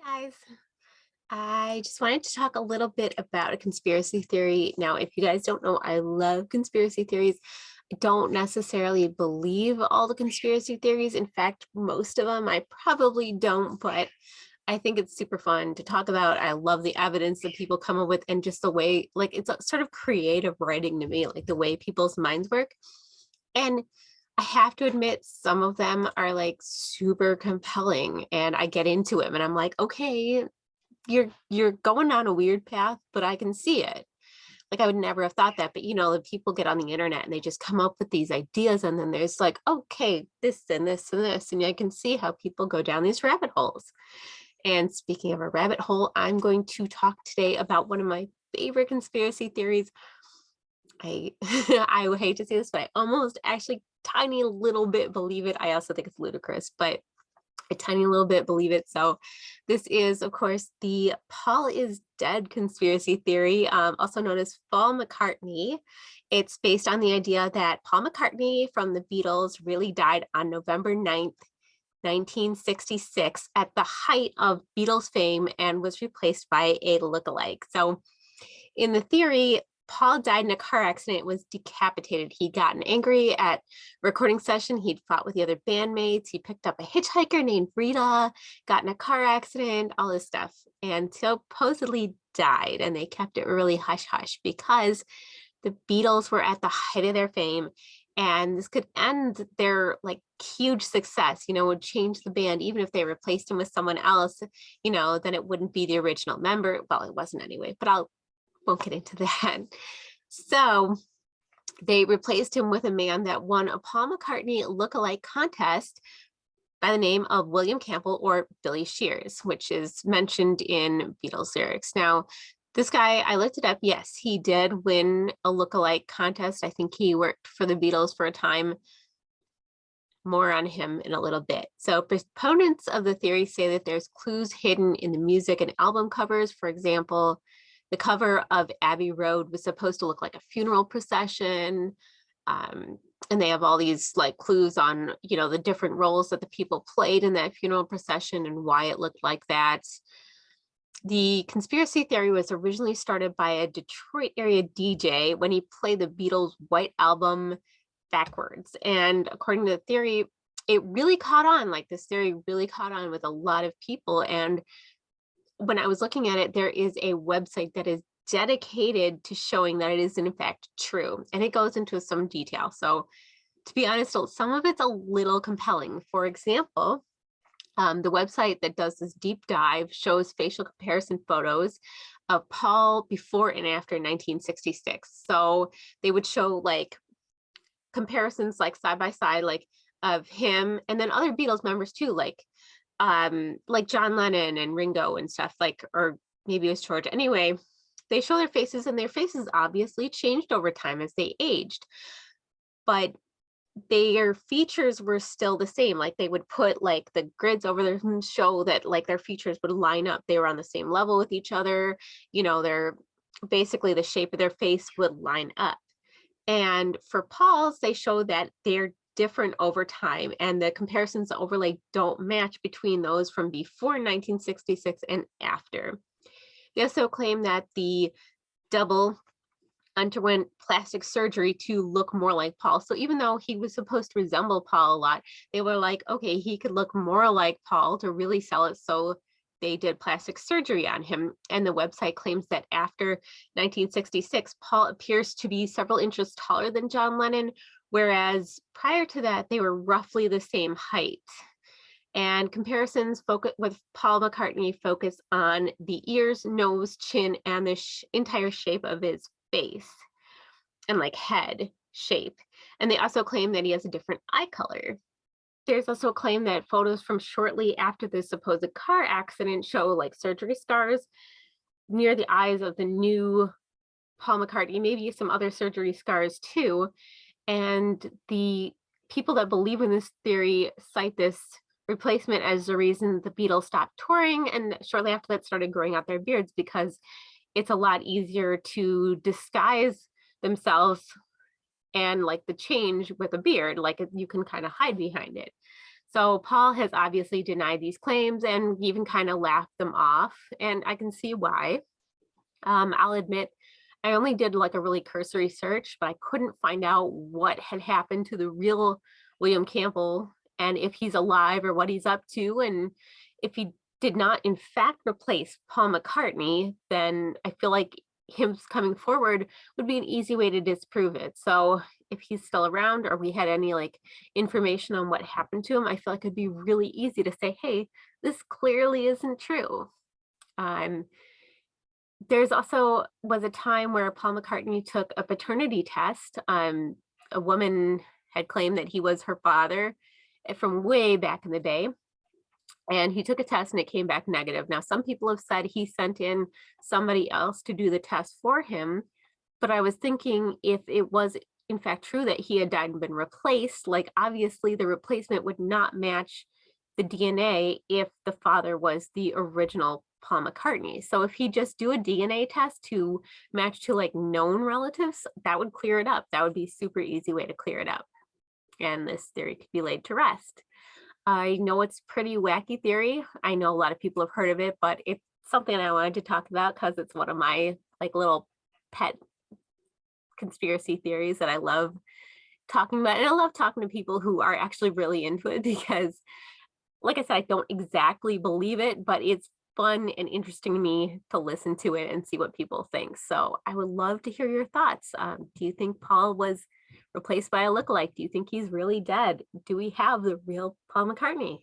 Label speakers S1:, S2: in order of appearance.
S1: Guys, I just wanted to talk a little bit about a conspiracy theory. Now, if you guys don't know, I love conspiracy theories. I don't necessarily believe all the conspiracy theories. In fact, most of them I probably don't, but I think it's super fun to talk about. I love the evidence that people come up with and just the way, like, it's a sort of creative writing to me, like the way people's minds work. And I have to admit, some of them are like super compelling and I get into them and I'm like, okay, you're going down a weird path, but I can see it. Like I would never have thought that, but the people get on the internet and they just come up with these ideas and then there's like, okay, this and this and this, and I can see how people go down these rabbit holes. And speaking of a rabbit hole, I'm going to talk today about one of my favorite conspiracy theories. I I would hate to say this, but I almost actually tiny little bit believe it. I also think it's ludicrous, but a tiny little bit believe it. So this is, of course, the Paul is dead conspiracy theory, also known as Paul McCartney. It's based on the idea that Paul McCartney from the Beatles really died on November 9th, 1966 at the height of Beatles fame and was replaced by a lookalike. So in the theory, Paul died in a car accident, was decapitated. He'd gotten angry at recording session. He'd fought with the other bandmates. He picked up a hitchhiker named Rita, got in a car accident, all this stuff, and supposedly died. And they kept it really hush hush because the Beatles were at the height of their fame. And this could end their like huge success, would change the band. Even if they replaced him with someone else, then it wouldn't be the original member. Well, it wasn't anyway, but won't get into that. So they replaced him with a man that won a Paul McCartney lookalike contest by the name of William Campbell or Billy Shears, which is mentioned in Beatles lyrics. Now, this guy, I looked it up. Yes, he did win a lookalike contest. I think he worked for the Beatles for a time. More on him in a little bit. So proponents of the theory say that there's clues hidden in the music and album covers. For example, the cover of Abbey Road was supposed to look like a funeral procession. And they have all these like clues on, the different roles that the people played in that funeral procession and why it looked like that. The conspiracy theory was originally started by a Detroit area DJ when he played the Beatles' White Album backwards. And according to the theory, it really caught on. Like this theory really caught on with a lot of people. And when I was looking at it, there is a website that is dedicated to showing that it is in fact true. And it goes into some detail. So to be honest, some of it's a little compelling. For example, the website that does this deep dive shows facial comparison photos of Paul before and after 1966. So they would show like comparisons like side by side, like of him and then other Beatles members too, like John Lennon and Ringo and stuff, like, or maybe it was George. Anyway, they show their faces and their faces obviously changed over time as they aged, but their features were still the same. Like they would put like the grids over there and show that like their features would line up. They were on the same level with each other. They're basically the shape of their face would line up. And for Paul's, they show that they're different over time and the comparisons overlay don't match between those from before 1966 and after. They also claim that the double underwent plastic surgery to look more like Paul. So even though he was supposed to resemble Paul a lot, they were like, okay, he could look more like Paul to really sell it. So they did plastic surgery on him. And the website claims that after 1966, Paul appears to be several inches taller than John Lennon, whereas prior to that, they were roughly the same height. And comparisons with Paul McCartney focus on the ears, nose, chin, and the entire shape of his face and like head shape. And they also claim that he has a different eye color. There's also a claim that photos from shortly after the supposed car accident show like surgery scars near the eyes of the new Paul McCartney, maybe some other surgery scars too. And the people that believe in this theory cite this replacement as the reason the Beatles stopped touring and shortly after that started growing out their beards, because it's a lot easier to disguise themselves and like the change with a beard, like you can kind of hide behind it. So Paul has obviously denied these claims and even kind of laughed them off, and I can see why. I'll admit, I only did like a really cursory search, but I couldn't find out what had happened to the real William Campbell and if he's alive or what he's up to. And if he did not, in fact, replace Paul McCartney, then I feel like him coming forward would be an easy way to disprove it. So if he's still around or we had any like information on what happened to him, I feel like it'd be really easy to say, hey, this clearly isn't true. Um, there's also was a time where Paul McCartney took a paternity test. A woman had claimed that he was her father from way back in the day. And he took a test and it came back negative. Now, some people have said he sent in somebody else to do the test for him. But I was thinking if it was in fact true that he had died and been replaced, like obviously the replacement would not match the DNA if the father was the original Paul McCartney. So if he just do a DNA test to match to like known relatives, that would clear it up. That would be super easy way to clear it up. And this theory could be laid to rest. I know it's pretty wacky theory. I know a lot of people have heard of it, but it's something I wanted to talk about because it's one of my like little pet conspiracy theories that I love talking about. And I love talking to people who are actually really into it because, like I said, I don't exactly believe it, but it's fun and interesting to me to listen to it and see what people think. So I would love to hear your thoughts. Do you think Paul was replaced by a lookalike? Do you think he's really dead? Do we have the real Paul McCartney?